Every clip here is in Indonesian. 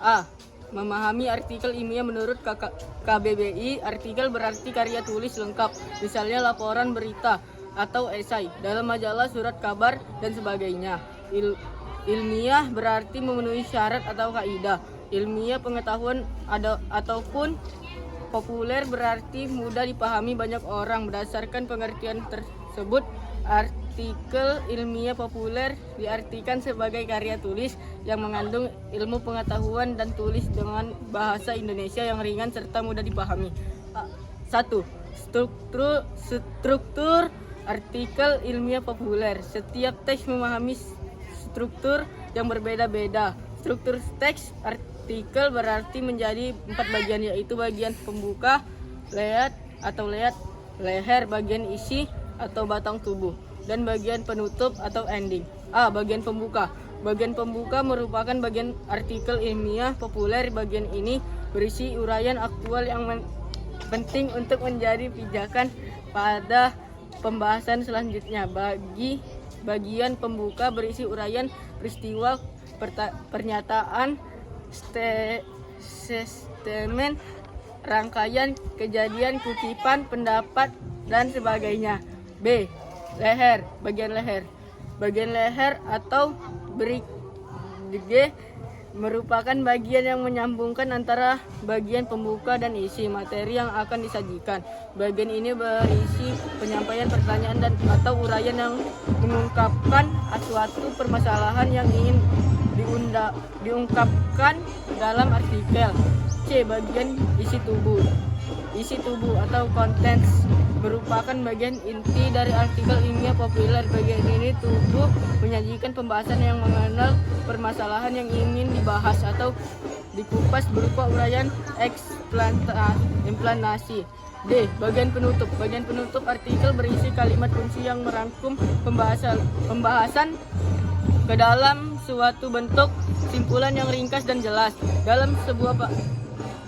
A. Memahami artikel ilmiah menurut KBBI. Artikel berarti karya tulis lengkap, misalnya laporan berita atau esai dalam majalah, surat kabar, dan sebagainya. Ilmiah berarti memenuhi syarat atau kaidah. Ilmiah pengetahuan ataupun populer berarti mudah dipahami banyak orang. Berdasarkan pengertian tersebut, artikel ilmiah populer diartikan sebagai karya tulis yang mengandung ilmu pengetahuan dan tulis dengan bahasa Indonesia yang ringan serta mudah dipahami. 1. Struktur artikel ilmiah populer. Setiap teks memahami struktur yang berbeda-beda. Struktur teks artikel berarti menjadi 4 bagian, yaitu bagian pembuka, lead, leher, bagian isi atau batang tubuh, dan bagian penutup atau ending. A. Bagian pembuka. Bagian pembuka merupakan bagian artikel ilmiah populer. Bagian ini berisi uraian aktual yang penting untuk menjadi pijakan pada pembahasan selanjutnya. Bagian pembuka berisi uraian peristiwa, pernyataan, statement, rangkaian kejadian, kutipan, pendapat, dan sebagainya. B. Leher. Bagian leher. Bagian leher atau berige merupakan bagian yang menyambungkan antara bagian pembuka dan isi materi yang akan disajikan. Bagian ini berisi penyampaian pertanyaan dan atau uraian yang mengungkapkan suatu permasalahan yang ingin diungkapkan dalam artikel. C. Bagian isi tubuh. Isi tubuh atau contents merupakan bagian inti dari artikel ilmiah populer. Bagian ini tubuh menyajikan pembahasan yang mengenal permasalahan yang ingin dibahas atau dikupas berupa uraian eksplanasi. D. Bagian penutup. Bagian penutup artikel berisi kalimat kunci yang merangkum pembahasan ke dalam suatu bentuk simpulan yang ringkas dan jelas.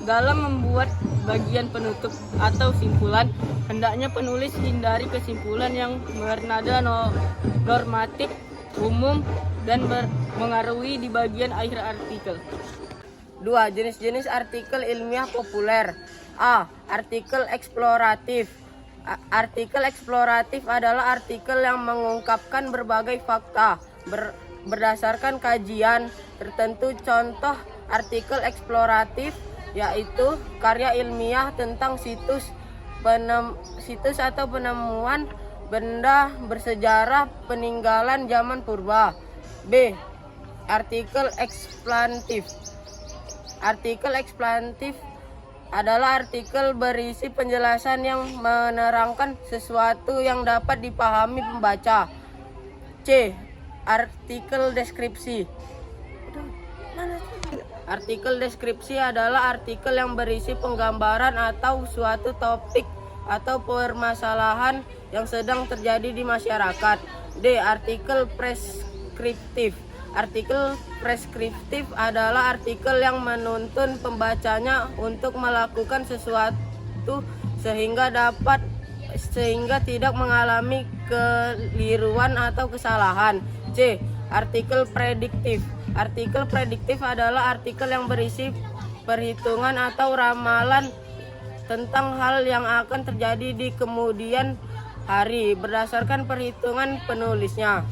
Dalam membuat bagian penutup atau simpulan, hendaknya penulis hindari kesimpulan yang bernada normatif, umum, dan mengaruhi di bagian akhir artikel. 2. Jenis-jenis artikel ilmiah populer. A. Artikel eksploratif. Artikel eksploratif adalah artikel yang mengungkapkan berbagai fakta berdasarkan kajian tertentu. Contoh artikel eksploratif yaitu karya ilmiah tentang situs atau penemuan benda bersejarah peninggalan zaman purba. B. Artikel eksplantif. Artikel eksplantif adalah artikel berisi penjelasan yang menerangkan sesuatu yang dapat dipahami pembaca. C. Artikel deskripsi. Artikel deskripsi adalah artikel yang berisi penggambaran atau suatu topik atau permasalahan yang sedang terjadi di masyarakat. D. Artikel preskriptif. Artikel preskriptif adalah artikel yang menuntun pembacanya untuk melakukan sesuatu sehingga tidak mengalami keliruan atau kesalahan. C. Artikel prediktif. Artikel prediktif adalah artikel yang berisi perhitungan atau ramalan tentang hal yang akan terjadi di kemudian hari berdasarkan perhitungan penulisnya.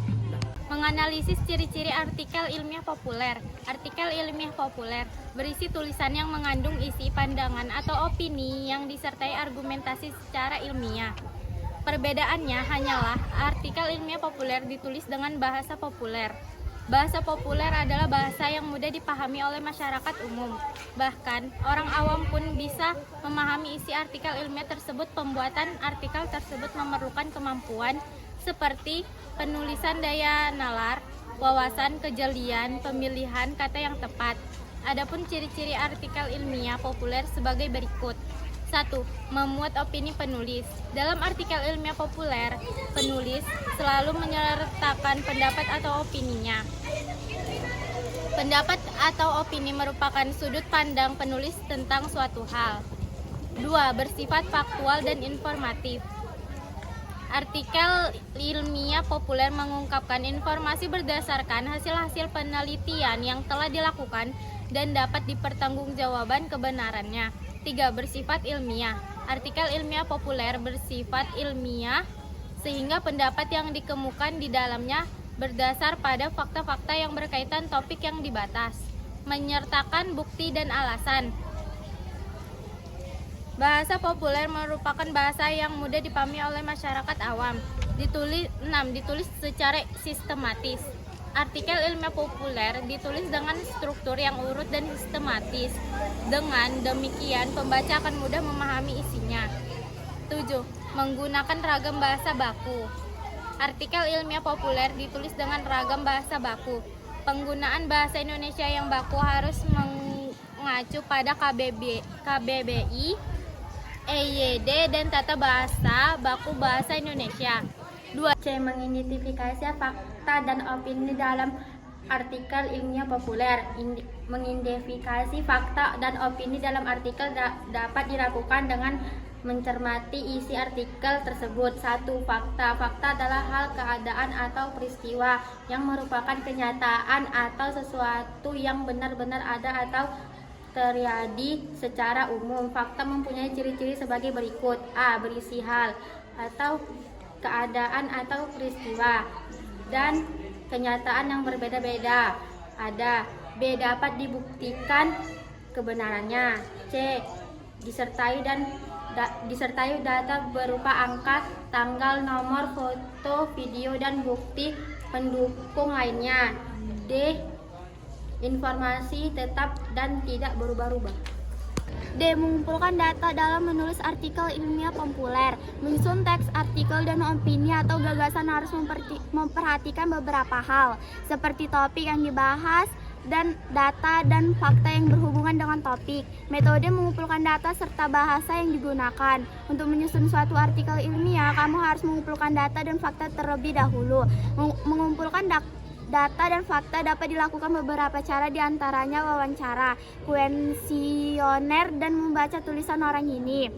Menganalisis ciri-ciri artikel ilmiah populer. Artikel ilmiah populer berisi tulisan yang mengandung isi, pandangan, atau opini yang disertai argumentasi secara ilmiah. Perbedaannya hanyalah artikel ilmiah populer ditulis dengan bahasa populer. Bahasa populer adalah bahasa yang mudah dipahami oleh masyarakat umum. Bahkan, orang awam pun bisa memahami isi artikel ilmiah tersebut. Pembuatan artikel tersebut memerlukan kemampuan seperti penulisan daya nalar, wawasan, kejelian, pemilihan kata yang tepat. Adapun ciri-ciri artikel ilmiah populer sebagai berikut. 1. Memuat opini penulis. Dalam artikel ilmiah populer, penulis selalu menyertakan pendapat atau opininya. Pendapat atau opini merupakan sudut pandang penulis tentang suatu hal. 2. Bersifat faktual dan informatif. Artikel ilmiah populer mengungkapkan informasi berdasarkan hasil-hasil penelitian yang telah dilakukan dan dapat dipertanggungjawabkan kebenarannya. 3. Bersifat ilmiah. Artikel ilmiah populer bersifat ilmiah sehingga pendapat yang dikemukakan di dalamnya berdasar pada fakta-fakta yang berkaitan topik yang dibahas, menyertakan bukti dan alasan. Bahasa populer merupakan bahasa yang mudah dipahami oleh masyarakat awam. Ditulis secara sistematis. Artikel ilmiah populer ditulis dengan struktur yang urut dan sistematis. Dengan demikian, pembaca akan mudah memahami isinya. 7. Menggunakan ragam bahasa baku. Artikel ilmiah populer ditulis dengan ragam bahasa baku. Penggunaan bahasa Indonesia yang baku harus mengacu pada KBBI, EYD, dan tata bahasa baku bahasa Indonesia. 2. C. Mengidentifikasi fakta dan opini dalam artikel ilmiah populer. Mengidentifikasi fakta dan opini dalam artikel dapat dilakukan dengan mencermati isi artikel tersebut. 1. Fakta. Fakta adalah hal, keadaan, atau peristiwa yang merupakan kenyataan atau sesuatu yang benar-benar ada atau terjadi secara umum. Fakta mempunyai ciri-ciri sebagai berikut. A. Berisi hal atau keadaan atau peristiwa dan kenyataan yang berbeda-beda. Ada. B. Dapat dibuktikan kebenarannya. C. Disertai data berupa angka, tanggal, nomor, foto, video, dan bukti pendukung lainnya. D. Informasi tetap dan tidak berubah-ubah. D. Mengumpulkan data dalam menulis artikel ilmiah populer. Menyusun teks artikel dan opini atau gagasan harus memperhatikan beberapa hal, seperti topik yang dibahas dan data dan fakta yang berhubungan dengan topik. Metode mengumpulkan data serta bahasa yang digunakan. Untuk menyusun suatu artikel ilmiah, kamu harus mengumpulkan data dan fakta terlebih dahulu. Mengumpulkan data dan fakta dapat dilakukan beberapa cara, diantaranya wawancara, kuesioner, dan membaca tulisan orang ini.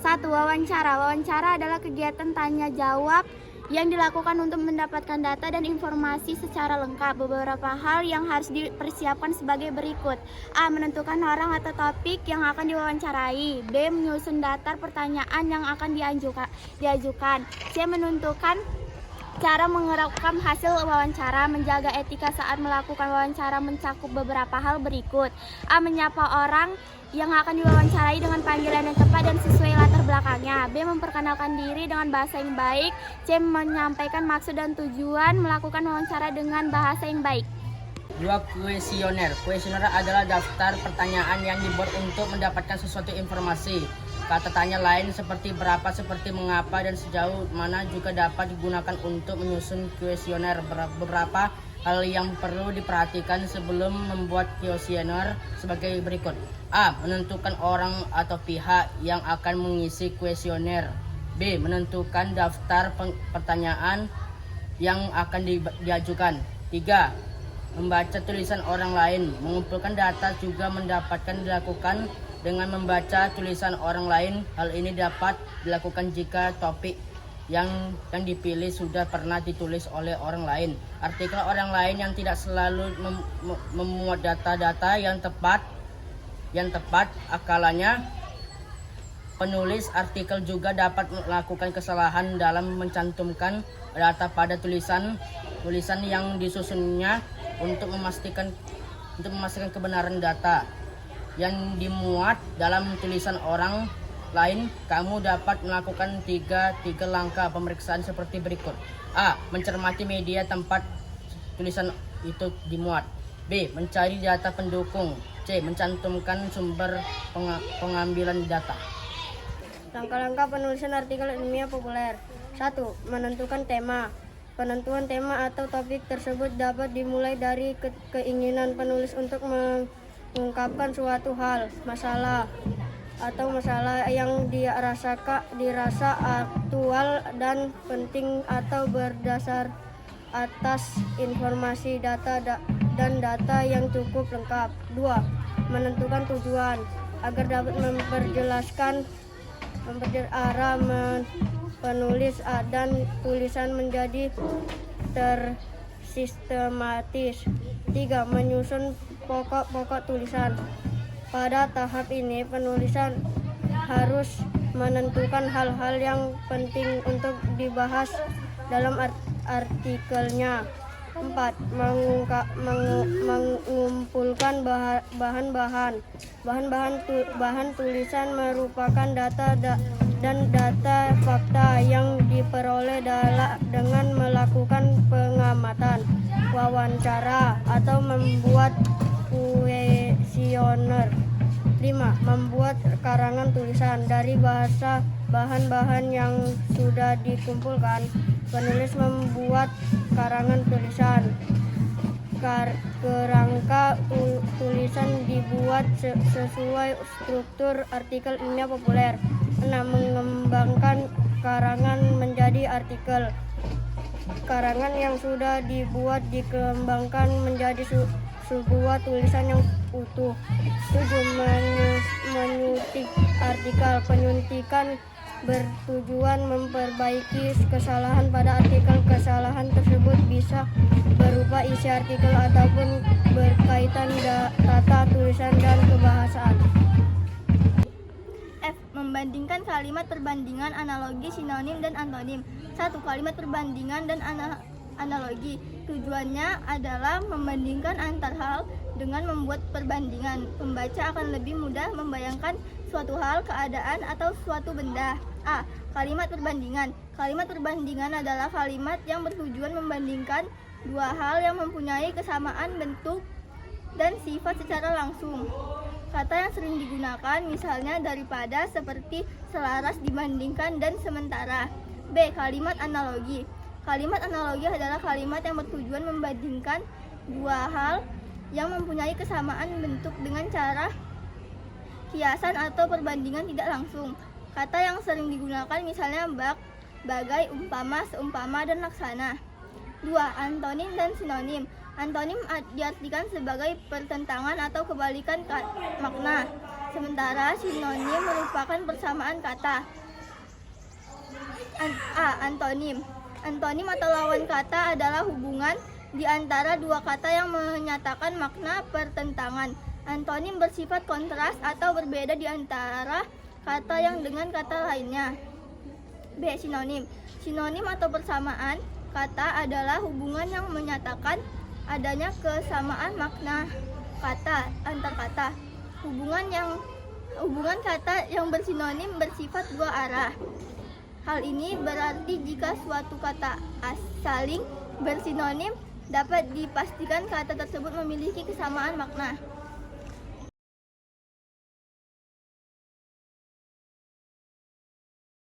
1. Wawancara. Wawancara adalah kegiatan tanya jawab yang dilakukan untuk mendapatkan data dan informasi secara lengkap. Beberapa hal yang harus dipersiapkan sebagai berikut. A. Menentukan orang atau topik yang akan diwawancarai. B. Menyusun daftar pertanyaan yang akan diajukan. C. Menentukan cara merekam hasil wawancara. Menjaga etika saat melakukan wawancara mencakup beberapa hal berikut. A. Menyapa orang yang akan diwawancarai dengan panggilan yang tepat dan sesuai latar belakangnya. B. Memperkenalkan diri dengan bahasa yang baik. C. Menyampaikan maksud dan tujuan melakukan wawancara dengan bahasa yang baik. 2. Kuesioner. Kuesioner adalah daftar pertanyaan yang dibuat untuk mendapatkan sesuatu informasi. Kata tanya lain seperti berapa, seperti mengapa, dan sejauh mana juga dapat digunakan untuk menyusun kuesioner. Beberapa hal yang perlu diperhatikan sebelum membuat kuesioner sebagai berikut. A. Menentukan orang atau pihak yang akan mengisi kuesioner. B. Menentukan daftar pertanyaan yang akan diajukan. 3. Membaca tulisan orang lain. Mengumpulkan data juga dilakukan dengan membaca tulisan orang lain. Hal ini dapat dilakukan jika topik yang dipilih sudah pernah ditulis oleh orang lain. Artikel orang lain yang tidak selalu memuat data-data yang tepat akalanya. Penulis artikel juga dapat melakukan kesalahan dalam mencantumkan data pada tulisan yang disusunnya. Untuk memastikan kebenaran data yang dimuat dalam tulisan orang lain, kamu dapat melakukan tiga langkah pemeriksaan seperti berikut. A. Mencermati media tempat tulisan itu dimuat. B. Mencari data pendukung. C. Mencantumkan sumber pengambilan data. Langkah-langkah penulisan artikel ilmiah populer. 1. Menentukan tema. Penentuan tema atau topik tersebut dapat dimulai dari keinginan penulis untuk mengungkapkan suatu hal, masalah yang dirasa aktual dan penting atau berdasar atas informasi data yang cukup lengkap. 2. Menentukan tujuan. Agar dapat memperjelaskan memperjelas arah penulis dan tulisan menjadi tersistematis. 3. Menyusun pokok-pokok tulisan. Pada tahap ini penulisan harus menentukan hal-hal yang penting untuk dibahas dalam artikelnya. 4. Mengumpulkan bahan tulisan merupakan data dan data fakta yang diperoleh dengan melakukan pengamatan, wawancara, atau membuat kuesioner. 5. Membuat karangan tulisan. Dari bahan-bahan yang sudah dikumpulkan, penulis membuat karangan tulisan. Kerangka tulisan dibuat sesuai struktur artikel ilmiah populer. 6. Mengembangkan karangan menjadi artikel. Karangan yang sudah dibuat dikembangkan menjadi sebuah tulisan yang utuh. 7. Menyuntik artikel. Penyuntikan bertujuan memperbaiki kesalahan pada artikel. Kesalahan tersebut bisa berupa isi artikel ataupun berkaitan tata tulisan dan kebahasaan. F. Membandingkan kalimat perbandingan analogi, sinonim, dan antonim. 1. Kalimat perbandingan dan analogi. Tujuannya adalah membandingkan antar hal dengan membuat perbandingan. Pembaca akan lebih mudah membayangkan suatu hal, keadaan, atau suatu benda. A. Kalimat perbandingan. Kalimat perbandingan adalah kalimat yang bertujuan membandingkan dua hal yang mempunyai kesamaan bentuk dan sifat secara langsung. Kata yang sering digunakan misalnya daripada, seperti, selaras, dibandingkan, dan sementara. B. Kalimat analogi. Kalimat analogi adalah kalimat yang bertujuan membandingkan dua hal yang mempunyai kesamaan bentuk dengan cara kiasan atau perbandingan tidak langsung. Kata yang sering digunakan misalnya bak, bagai, umpama, seumpama, dan laksana. 2. Antonim dan sinonim. Antonim diartikan sebagai pertentangan atau kebalikan makna. Sementara sinonim merupakan persamaan kata. A. Antonim. Antonim atau lawan kata adalah hubungan di antara dua kata yang menyatakan makna pertentangan. Antonim bersifat kontras atau berbeda di antara kata yang dengan kata lainnya. B. Sinonim. Sinonim atau persamaan kata adalah hubungan yang menyatakan adanya kesamaan makna kata antar kata. Hubungan kata yang bersinonim bersifat dua arah. Hal ini berarti jika suatu kata saling bersinonim, dapat dipastikan kata tersebut memiliki kesamaan makna.